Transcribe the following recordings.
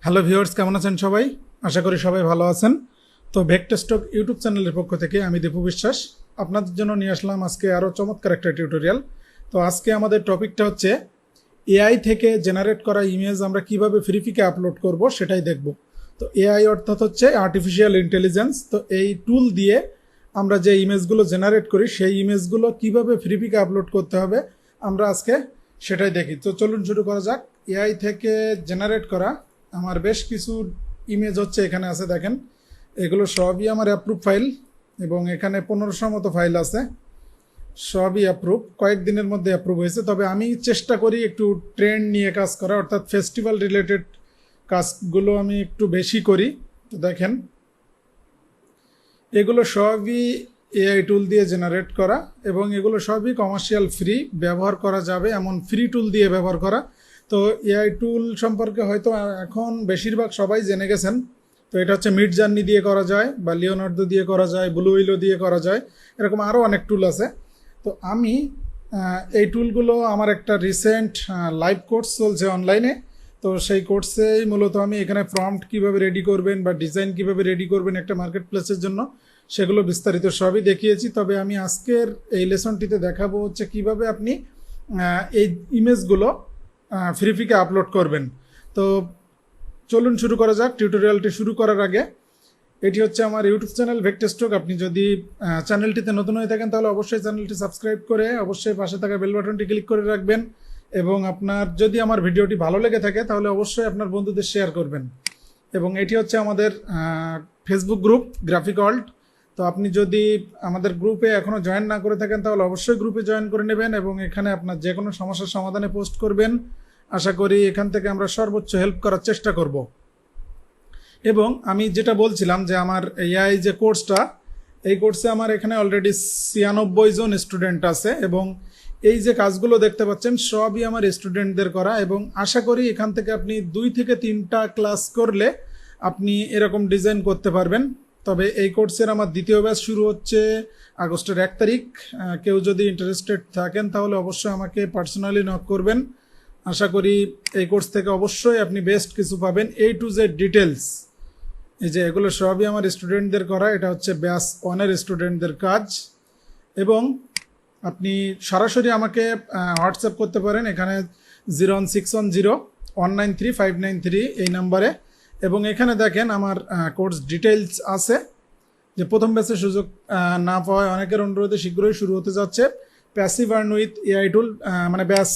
Hello viewers, কেমন আছেন সবাই? আশা করি সবাই ভালো আছেন। তো ভেক্টরস্টক ইউটিউব চ্যানেলের পক্ষ থেকে আমি দীপু বিশ্বাস আপনাদের জন্য নিয়ে আসলাম আজকে আরও চমৎকার একটা টিউটোরিয়াল। তো আজকে আমাদের টপিকটা হচ্ছে এআই থেকে জেনারেট করা ইমেজ আমরা কিভাবে ফ্রিপিকে আপলোড করব সেটাই দেখব। তো এআই অর্থাৎ হচ্ছে আর্টিফিশিয়াল ইন্টেলিজেন্স। তো এই টুল দিয়ে আমরা যে ইমেজগুলো জেনারেট করি সেই ইমেজগুলো কিভাবে ফ্রিপিকে আপলোড করতে হবে আমরা আজকে সেটাই দেখি। তো চলুন শুরু করা যাক। এআই থেকে জেনারেট করা আমার বেশ কিছু ইমেজ হচ্ছে এখানে আছে, দেখেন এগুলো সবই আমার অ্যাপ্রুভ ফাইল এবং এখানে 1500 মতো ফাইল আছে, সবই অ্যাপ্রুভ, কয়েকদিনের মধ্যে অ্যাপ্রুভ হয়েছে। তবে আমি চেষ্টা করি একটু ট্রেন্ড নিয়ে কাজ করা, অর্থাৎ ফেস্টিভ্যাল রিলেটেড কাজগুলো আমি একটু বেশি করি। তো দেখেন এগুলো সবই এআই টুল দিয়ে জেনারেট করা এবং এগুলো সবই কমার্শিয়াল ফ্রি, ব্যবহার করা যাবে এমন ফ্রি টুল দিয়ে ব্যবহার করা। তো এআই টুল সম্পর্কে হয়তো এখন বেশিরভাগ সবাই জেনে গেছেন। তো এটা হচ্ছে মিডজার্নি দিয়ে করা যায় বা লিওনার্দো দিয়ে করা যায়, ব্লু উইলো দিয়ে করা যায়, এরকম আরও অনেক টুল আছে। তো আমি এই টুলগুলো আমার একটা রিসেন্ট লাইভ কোর্স চলছে অনলাইনে। তো সেই কোর্সেই মূলত আমি এখানে প্রম্পট কীভাবে রেডি করবেন বা ডিজাইন কীভাবে রেডি করবেন একটা মার্কেট প্লেসের জন্য সেগুলো বিস্তারিত সবই দেখিয়েছি। তবে আমি আজকের এই লেসনটিতে দেখাবো হচ্ছে কীভাবে আপনি এই ইমেজগুলো ফ্রিপিকে আপলোড করবেন। তো চলুন শুরু করা যাক। টিউটোরিয়ালটি শুরু করার আগে এটি হচ্ছে আমার ইউটিউব চ্যানেল ভেক্টরস্টক। আপনি যদি চ্যানেলটিতে নতুন হয়ে থাকেন তাহলে অবশ্যই চ্যানেলটি সাবস্ক্রাইব করে অবশ্যই পাশে থাকা বেল বাটনটি ক্লিক করে রাখবেন এবং আপনার যদি আমার ভিডিওটি ভালো লেগে থাকে তাহলে অবশ্যই আপনার বন্ধুদের শেয়ার করবেন। এবং এটি হচ্ছে আমাদের ফেসবুক গ্রুপ গ্রাফিক ওয়ার্ল্ড। তো আপনি যদি আমাদের গ্রুপে এখনও জয়েন না করে থাকেন তাহলে অবশ্যই গ্রুপে জয়েন করে নেবেন এবং এখানে আপনার যে কোনো সমস্যার সমাধানে পোস্ট করবেন। আশা করি এখান থেকে আমরা সর্বোচ্চ হেল্প করার চেষ্টা করব। এবং আমি যেটা বলছিলাম যে আমার এআই যে কোর্সটা, এই কোর্সে আমার এখানে অলরেডি 96 জন স্টুডেন্ট আছে এবং এই যে কাজগুলো দেখতে পাচ্ছেন সবই আমার স্টুডেন্টদের করা। এবং আশা করি এখান থেকে আপনি 2 থেকে 3টা ক্লাস করলে আপনি এরকম ডিজাইন করতে পারবেন। তবে এই কোর্সের আমার দ্বিতীয় ব্যাচ শুরু হচ্ছে আগস্টের 1 তারিখ। কেউ যদি ইন্টারেস্টেড থাকেন তাহলে অবশ্যই আমাকে পার্সোনালি নক করবেন। আশা করি এই কোর্স থেকে অবশ্যই আপনি বেস্ট কিছু পাবেন, A to Z ডিটেলস। এই যে এগুলো সবই আমার স্টুডেন্টদের করা, এটা হচ্ছে ব্যাচ 1-এর স্টুডেন্টদের কাজ। এবং আপনি সরাসরি আমাকে হোয়াটসঅ্যাপ করতে পারেন এখানে 01610193593 এই নাম্বারে। এবং এখানে দেখেন আমার কোর্স ডিটেলস আছে যে প্রথম ব্যাচের সুযোগ না পাওয়ায় অনেকের অনুরোধে শীঘ্রই শুরু হতে যাচ্ছে প্যাসিভ আর্ন উইথ এআই টুল, মানে ব্যাচ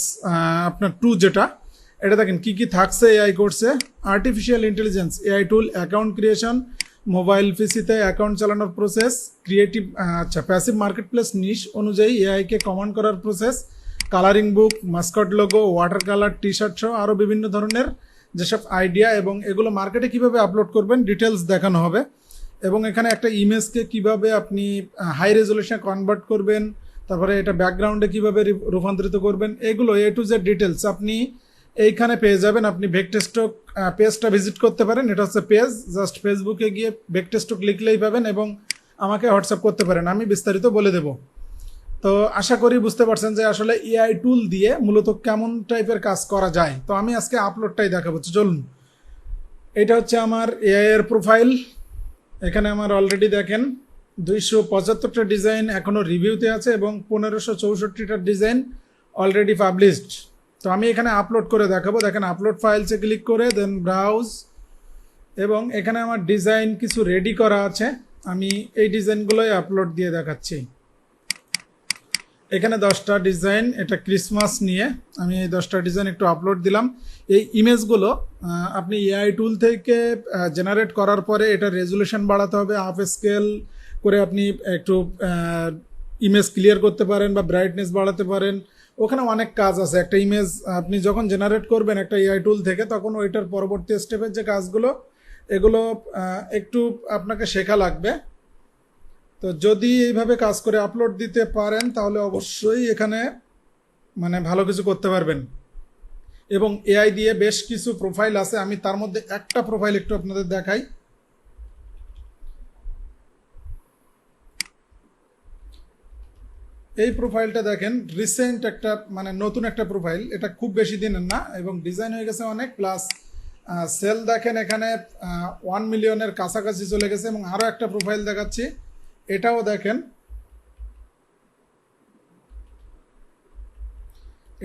আপনার 2 যেটা, এটা দেখেন কী কী থাকছে এআই কোর্সে। Artificial intelligence AI tool, account creation, mobile পিসিতে অ্যাকাউন্ট চালানোর process, creative passive marketplace niche অনুযায়ী এআইকে কমান্ড করার process, colouring book, mascot logo, watercolour, T shirt সহ আরও বিভিন্ন ধরনের যেসব আইডিয়া এবং এগুলো মার্কেটে কিভাবে আপলোড করবেন ডিটেলস দেখানো হবে। এবং এখানে একটা ইমেজকে কিভাবে আপনি হাই রেজলিউশনে কনভার্ট করবেন, তারপরে এটা ব্যাকগ্রাউন্ডে কীভাবে রূপান্তরিত করবেন, এগুলো A to Z ডিটেলস আপনি এইখানে পেয়ে যাবেন। আপনি ভেক্টরস্টক পেজটা ভিজিট করতে পারেন, এটা হচ্ছে পেজ, জাস্ট ফেসবুকে গিয়ে ভেক্টরস্টক লিখলেই পাবেন এবং আমাকে হোয়াটসঅ্যাপ করতে পারেন, আমি বিস্তারিত বলে দেব। তো আশা করি বুঝতে পারছেন যে আসলে এআই টুল দিয়ে মূলত কেমন টাইপের কাজ করা যায়। তো আমি আজকে আপলোডটাই দেখাবো, চলুন। এটা হচ্ছে আমার এআই এর প্রোফাইল। এখানে আমার অলরেডি দেখেন 275টা ডিজাইন এখনও রিভিউতে আছে এবং 1564টা ডিজাইন অলরেডি পাবলিশড। তো আমি এখানে আপলোড করে দেখাবো। দেখেন আপলোড ফাইলসে ক্লিক করে দেন ব্রাউজ, এবং এখানে আমার ডিজাইন কিছু রেডি করা আছে, আমি এই ডিজাইনগুলোই আপলোড দিয়ে দেখাচ্ছি। এখানে 10টা ডিজাইন, এটা ক্রিসমাস নিয়ে আমি এই 10টা ডিজাইন একটু আপলোড দিলাম। এই ইমেজগুলো আপনি এআই টুল থেকে জেনারেট করার পরে এটা রেজুলেশন বাড়াতে হবে, আপ স্কেল করে আপনি একটু ইমেজ ক্লিয়ার করতে পারেন বা ব্রাইটনেস বাড়াতে পারেন। ওখানে অনেক কাজ আছে। একটা ইমেজ আপনি যখন জেনারেট করবেন একটা এআই টুল থেকে তখন ওইটার পরবর্তী স্টেপের যে কাজগুলো এগুলো একটু আপনাকে শেখা লাগবে। তো যদি এইভাবে কাজ করে আপলোড দিতে পারেন তাহলে অবশ্যই এখানে মানে ভালো কিছু করতে পারবেন। এবং এআই দিয়ে বেশ কিছু প্রোফাইল আছে, আমি তার মধ্যে একটা প্রোফাইল একটু আপনাদের দেখাই। এই প্রোফাইলটা দেখেন রিসেন্ট একটা মানে নতুন একটা প্রোফাইল, এটা খুব বেশি দিনের না এবং ডিজাইন হয়ে গেছে অনেক, প্লাস সেল দেখেন এখানে 1 মিলিয়নের কাছাকাছি চলে গেছে। এবং আরও একটা প্রোফাইল দেখাচ্ছি, এটাও দেখেন,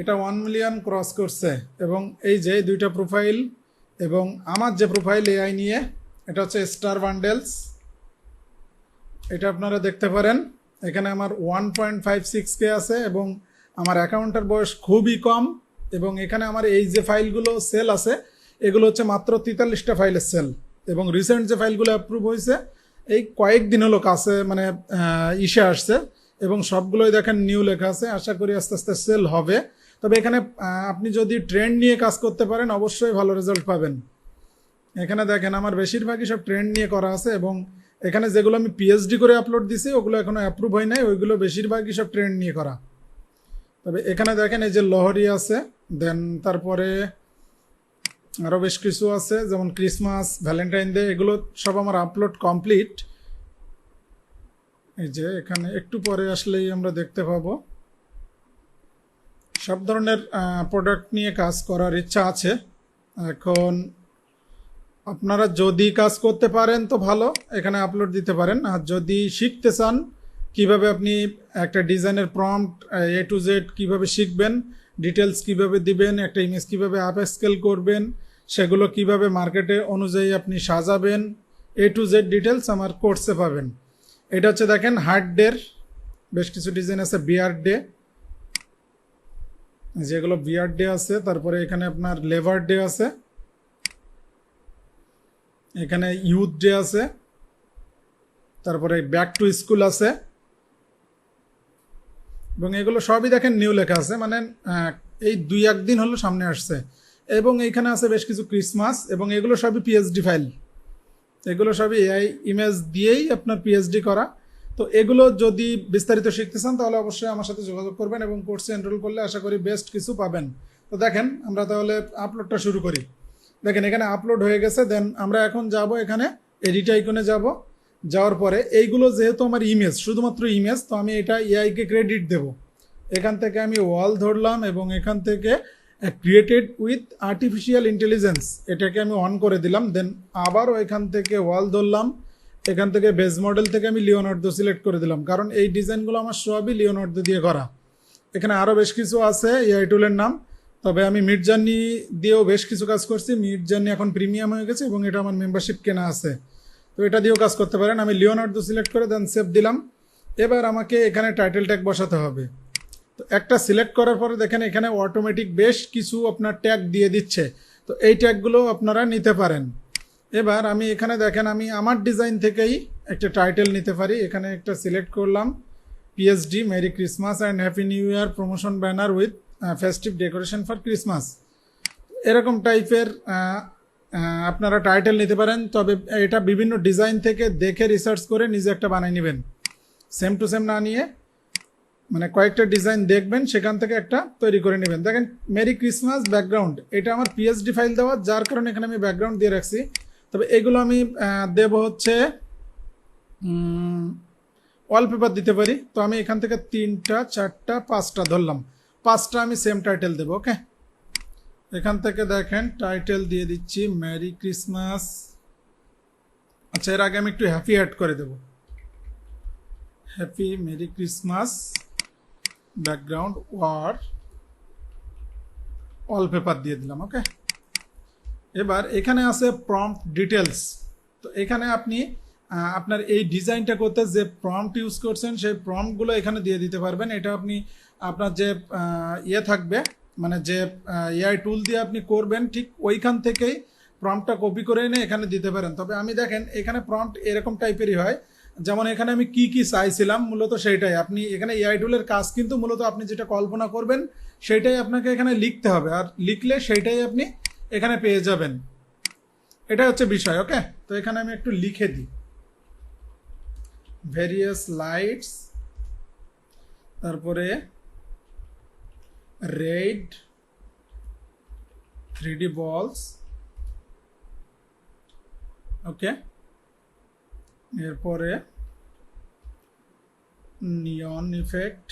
এটা 1 মিলিয়ন ক্রস করছে। এবং এই যে দুইটা প্রোফাইল এবং আমার যে প্রোফাইল এআই নিয়ে, এটা হচ্ছে স্টার বান্ডেলস, এটা আপনারা দেখতে পারেন। এখানে আমার 1.56K আছে এবং আমার অ্যাকাউন্টের বয়স খুবই কম। এবং এখানে আমার এই যে ফাইলগুলো সেল আছে, এগুলো হচ্ছে মাত্র 43টা ফাইলের সেল। এবং রিসেন্ট যে ফাইলগুলো অ্যাপ্রুভ হয়েছে এই কয়েকদিন হলো কাছে, মানে ইসে আসছে। এবং সবগুলোই দেখেন নিউ লেখা আছে। আশা করি আস্তে আস্তে সেল হবে। তবে এখানে আপনি যদি ট্রেন্ড নিয়ে কাজ করতে পারেন অবশ্যই ভালো রেজাল্ট পাবেন। এখানে দেখেন আমার বেশিরভাগই সব ট্রেন্ড নিয়ে করা আছে। এবং এখানে যেগুলো আমি পিএইচডি করে আপলোড দিছি ওগুলো এখনো অ্যাপ্রুভ হয় নাই, ওইগুলো বেশিরভাগই সব ট্রেন্ড নিয়ে করা। তবে এখানে দেখেন এই যে লহরি আছে, দেন তারপরে আরও বেশ কিছু আছে, যেমন ক্রিসমাস, ভ্যালেন্টাইন ডে, এগুলো সব আমার আপলোড কমপ্লিট। এই যে এখানে একটু পরে আসলেই আমরা দেখতে পাবো। সব ধরনের প্রোডাক্ট নিয়ে কাজ করার ইচ্ছা আছে। এখন আপনারা যদি কাজ করতে পারেন তো ভালো, এখানে আপলোড দিতে পারেন। আর যদি শিখতে চান কিভাবে আপনি একটা ডিজাইনের প্রম্পট A to Z কিভাবে শিখবেন, ডিটেলস কিভাবে দিবেন, একটা ইমেজ কিভাবে আপ স্কেল করবেন, সেগুলো কিভাবে মার্কেটে অনুযায়ী আপনি সাজাবেন, A to Z ডিটেলস আমার কোর্সে পাবেন। এটা হচ্ছে দেখেন হার্ট ডের বেশ কিছু ডিজাইন আছে, বিয়ার্ড ডে, যেগুলো বিয়ার্ড ডে আছে। তারপরে এখানে আপনার লেবার ডে আছে, এখানে ইউথ ডে আছে, তারপরে ব্যাক টু স্কুল আছে। এবং এগুলো সবই দেখেন নিউ লেখা আছে, মানে এই 2-1 দিন হলো সামনে আসছে। এবং এইখানে আছে বেশ কিছু ক্রিসমাস, এবং এগুলো সবই পিএইচডি ফাইল, এগুলো সবই এআই ইমেজ দিয়েই আপনার পিএইচডি করা। তো এগুলো যদি বিস্তারিত শিখতে চান তাহলে অবশ্যই আমার সাথে যোগাযোগ করবেন এবং কোর্সে এনরোল করলে আশা করি বেস্ট কিছু পাবেন। তো দেখেন আমরা তাহলে আপলোডটা শুরু করি। দেখেন এখানে আপলোড হয়ে গেছে। দেন আমরা এখন যাব এখানে এডিট আইকনে যাব। যাওয়ার পরে এইগুলো যেহেতু আমার ইমেজ, শুধুমাত্র ইমেজ, তো আমি এটা এআইকে ক্রেডিট দেব। এখান থেকে আমি ওয়াল ধরলাম এবং এখান থেকে ক্রিয়েটেড উইথ আর্টিফিশিয়াল ইন্টেলিজেন্স এটাকে আমি অন করে দিলাম। দেন আবারও এখান থেকে ওয়াল ধরলাম, এখান থেকে বেস মডেল থেকে আমি লিওনার্দো সিলেক্ট করে দিলাম, কারণ এই ডিজাইনগুলো আমার সবই লিওনার্দো দিয়ে করা। এখানে আরও বেশ কিছু আছে এআই টুলের নাম, তবে আমি মিডজার্নি দিয়েও বেশ কিছু কাজ করছি। মিডজার্নি এখন প্রিমিয়াম হয়ে গেছে এবং এটা আমার মেম্বারশিপ কেনা আছে, তো এটা দিয়েও কাজ করতে পারেন। আমি লিওনার্দো সিলেক্ট করে দেন সেভ দিলাম। এবার আমাকে এখানে টাইটেল ট্যাগ বসাতে হবে। তো একটা সিলেক্ট করার পরে দেখেন এখানে অটোমেটিক বেশ কিছু আপনার ট্যাগ দিয়ে দিচ্ছে, তো এই ট্যাগগুলো আপনারা নিতে পারেন। এবার আমি এখানে দেখেন আমি আমার ডিজাইন থেকেই একটা টাইটেল নিতে পারি। এখানে একটা সিলেক্ট করলাম, PhD merry Christmas and happy new year promotion banner with festive decoration for Christmas, এরকম টাইপের আপনারা টাইটেল নিতে পারেন। তবে এটা বিভিন্ন ডিজাইন থেকে দেখে রিসার্চ করে নিজে একটা বানিয়ে নেবেন, সেম টু সেম না নিয়ে, মানে কয়েকটা ডিজাইন দেখবেন সেখান থেকে একটা তৈরি করে নেবেন। দেখেন মেরি ক্রিসমাস ব্যাকগ্রাউন্ড, এটা আমার পিএইচডি ফাইল দেওয়া, যার কারণে এখানে আমি ব্যাকগ্রাউন্ড দিয়ে রাখছি। তবে এগুলো আমি দেব হচ্ছে ওয়ালপেপার দিতে পারি। তো আমি এখান থেকে 3টা 4টা 5টা ধরলাম, 5টা আমি সেম টাইটেল দেবো। ওকে, এখান থেকে দেখেন টাইটেল দিয়ে দিচ্ছি মেরি ক্রিসমাস। আচ্ছা, এর আগে আমি একটু হ্যাপি অ্যাড করে দেব, happy merry Christmas background or wallpaper দিয়ে দিলাম। ওকে, এবার এখানে আছে প্রম্পট ডিটেলস। তো এখানে আপনি আপনার এই ডিজাইনটা করতে যে প্রম্পট ইউজ করছেন সেই প্রম্পটগুলো এখানে দিয়ে দিতে পারবেন। এটা আপনি আপনার যে ইয়ে থাকবে, মানে যে এআই টুল দিয়ে আপনি করবেন, ঠিক ওইখান থেকেই প্রম্পটটা কপি করে এনে এখানে দিতে পারেন। তবে আমি দেখেন এখানে প্রম্পট এরকম টাইপেরই হয়, যেমন এখানে আমি কি কি চাইছিলাম মূলত সেইটাই আপনি এখানে এআই টুলের কাজ, কিন্তু মূলত আপনি যেটা কল্পনা করবেন সেটাই আপনাকে এখানে লিখতে হবে, আর লিখলে সেইটাই আপনি এখানে পেয়ে যাবেন। এটা হচ্ছে বিষয়। ওকে, তো এখানে আমি একটু লিখে দিই ভেরিয়াস লাইটস, তারপরে রেড 3D বলস। ওকে, এরপরে নিয়ন ইফেক্ট,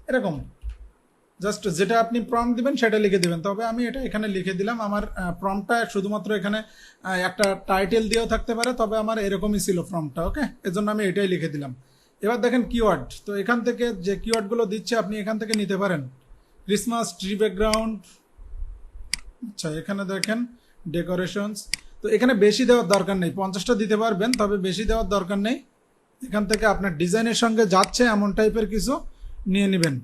এরকম জাস্ট যেটা আপনি প্রম্পট দিবেন সেটা লিখে দিবেন। তবে আমি এটা এখানে লিখে দিলাম। আমার প্রম্পটটা শুধুমাত্র এখানে একটা টাইটেল দিয়েও থাকতে পারে, তবে আমার এরকমই ছিল প্রম্পটটা। ওকে, এজন্য আমি এটাই লিখে দিলাম। এবার দেখেন কিওয়ার্ড, তো এখান থেকে যে কিওয়ার্ডগুলো দিচ্ছে আপনি এখান থেকে নিতে পারেন। ক্রিসমাস ট্রি ব্যাকগ্রাউন্ড, আচ্ছা এখানে দেখেন ডেকোরেশনস। তো এখানে বেশি দেওয়ার দরকার নেই, 50টা দিতে পারবেন, তবে বেশি দেওয়ার দরকার নেই। এখান থেকে আপনার ডিজাইনের সঙ্গে যাচ্ছে এমন টাইপের কিছু নিয়ে নেবেন।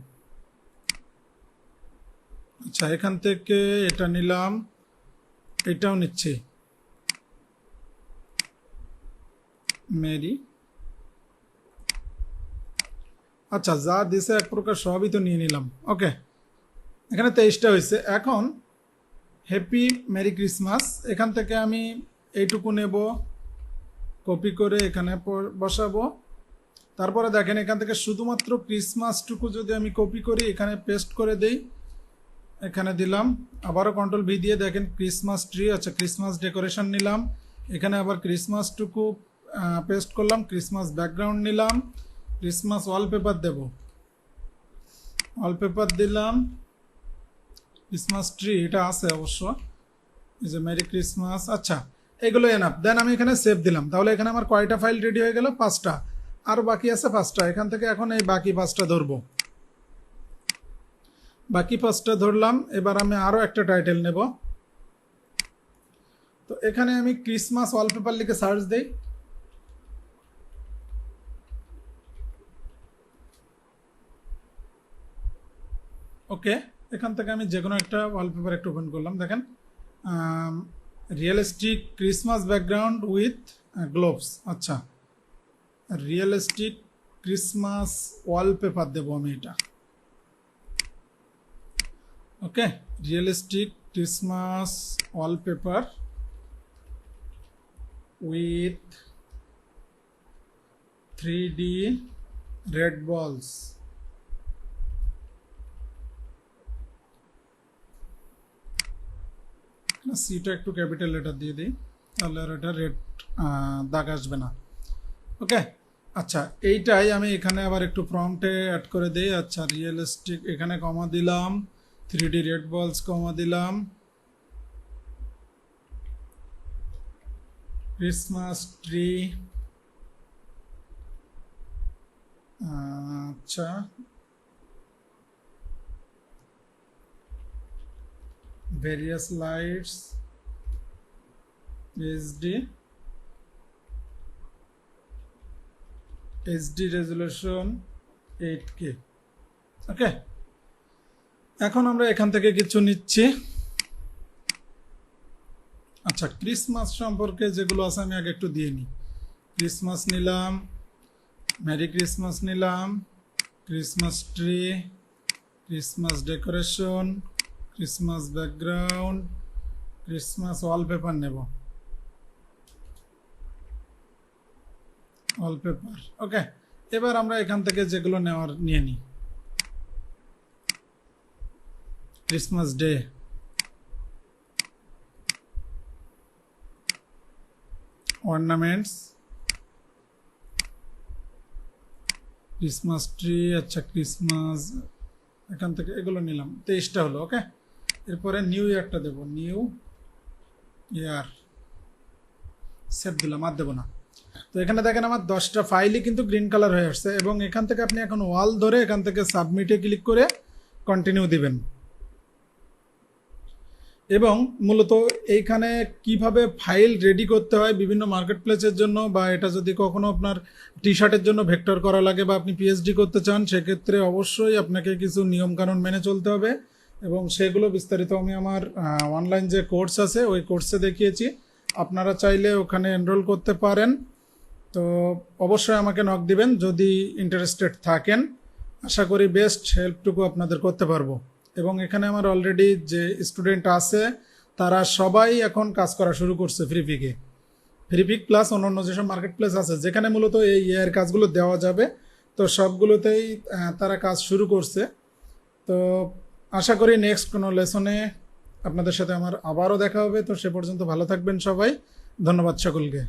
আচ্ছা এখান থেকে এটা নিলাম, এটাও নিচ্ছি, মেরি। আচ্ছা যা দিছে এক প্রকার সবই তো নিয়ে নিলাম। ওকে, এখানে 23টা হয়েছে। এখন হ্যাপি মেরি ক্রিসমাস, এখান থেকে আমি এইটুকু নেব, কপি করে এখানে বসাবো। তারপরে দেখেন এখান থেকে শুধুমাত্র ক্রিসমাসটুকু যদি আমি কপি করি এখানে পেস্ট করে দেই, এখানে দিলাম, আবারও কন্ট্রোল ভি দিয়ে দেখেন ক্রিসমাস ট্রি, আচ্ছা ক্রিসমাস ডেকোরেশন নিলাম, এখানে আবার ক্রিসমাসটুকু পেস্ট করলাম, ক্রিসমাস ব্যাকগ্রাউন্ড নিলাম, ক্রিসমাস ওয়ালপেপার দেব, ওয়ালপেপার দিলাম, ক্রিসমাস ট্রি এটা আছে অবশ্য, এই যে মেরি ক্রিসমাস। আচ্ছা এগুলো এনাফ। দেন আমি এখানে সেভ দিলাম। তাহলে এখানে আমার কয়টা ফাইল রেডি হয়ে গেল? 5টা, আর বাকি আছে 5টা। এখান থেকে এখন এই বাকি 5টা ধরবো, বাকি 5টা ধরলাম। এবার আমি আরো একটা টাইটেল নেব। তো এখানে আমি ক্রিসমাস ওয়ালপেপার লিখে সার্চ দেই। ওকে, এখান থেকে আমি যে কোনো একটা ওয়ালপেপার একটু ওপেন করলাম। দেখেন realistic Christmas background with gloves. আচ্ছা রিয়েলিস্টিক ক্রিসমাস ওয়ালপেপার দেবো আমি এটা। Okay, realistic Christmas wallpaper with 3D red balls. সিটা একটু ক্যাপিটাল লেটার দিয়ে দিই, তাহলে আর এটা রেড দাগ আসবে না। ওকে, আচ্ছা এইটাই আমি এখানে আবার একটু প্রম্পটে অ্যাড করে দিই। আচ্ছা রিয়েলিস্টিক, এখানে কমা দিলাম, 3D রেড বলস কমা দিলাম, ক্রিসমাস ট্রি, আচ্ছা various lights, HD resolution 8K। ওকে, এখন আমরা এখান থেকে কিছু নিচ্ছি। আচ্ছা ক্রিসমাস সম্পর্কে যেগুলো আছে আমি আগে একটু দিয়ে নিই। ক্রিসমাস নিলাম, মেরি ক্রিসমাস নিলাম, Christmas tree, Christmas decoration, Christmas background, Christmas wallpaper নেব, ওয়ালপেপার। ওকে, এবার আমরা এখান থেকে যেগুলো নেওয়ার নিয়ে নিই। Christmas day, ornaments, Christmas tree, আচ্ছা ক্রিসমাস, এখান থেকে এগুলো নিলাম। 23টা হলো। ওকে, এরপরে নিউ ইয়ারটা দেবো, নিউ ইয়ার, সেভ দিলাম, আর দেবো না। তো এখানে দেখেন আমার 10টা ফাইলই কিন্তু গ্রিন কালার হয়ে আসছে, এবং এখান থেকে আপনি এখন ওয়াল ধরে এখান থেকে সাবমিটে ক্লিক করে কন্টিনিউ দিবেন। এবং মূলত এইখানে কিভাবে ফাইল রেডি করতে হয় বিভিন্ন মার্কেট প্লেসের জন্য, বা এটা যদি কখনো আপনার টি শার্টের জন্য ভেক্টর করা লাগে বা আপনি পিএইচডি করতে চান, সেক্ষেত্রে অবশ্যই আপনাকে কিছু নিয়মকানুন মেনে চলতে হবে, এবং সেগুলো বিস্তারিত আমি আমার অনলাইন যে কোর্স আছে ওই কোর্সে দেখিয়েছি। আপনারা চাইলে ওখানে এনরোল করতে পারেন। তো অবশ্যই আমাকে নক দিবেন যদি ইন্টারেস্টেড থাকেন। আশা করি বেস্ট হেল্পটুকু আপনাদের করতে পারবো। এবং এখানে আমার অলরেডি যে স্টুডেন্ট আছে তারা সবাই এখন কাজ করা শুরু করছে ফ্রিপিকে, ফ্রিপিক প্লাস অন্যান্য যেসব মার্কেট প্লেস আছে যেখানে মূলত এই এর কাজগুলো দেওয়া যাবে, তো সবগুলোতেই তারা কাজ শুরু করছে। তো আশা করি নেক্সট কোনো লেসনে আপনাদের সাথে আমার আবারও দেখা হবে। তো সে পর্যন্ত ভালো থাকবেন সবাই, ধন্যবাদ সকলকে।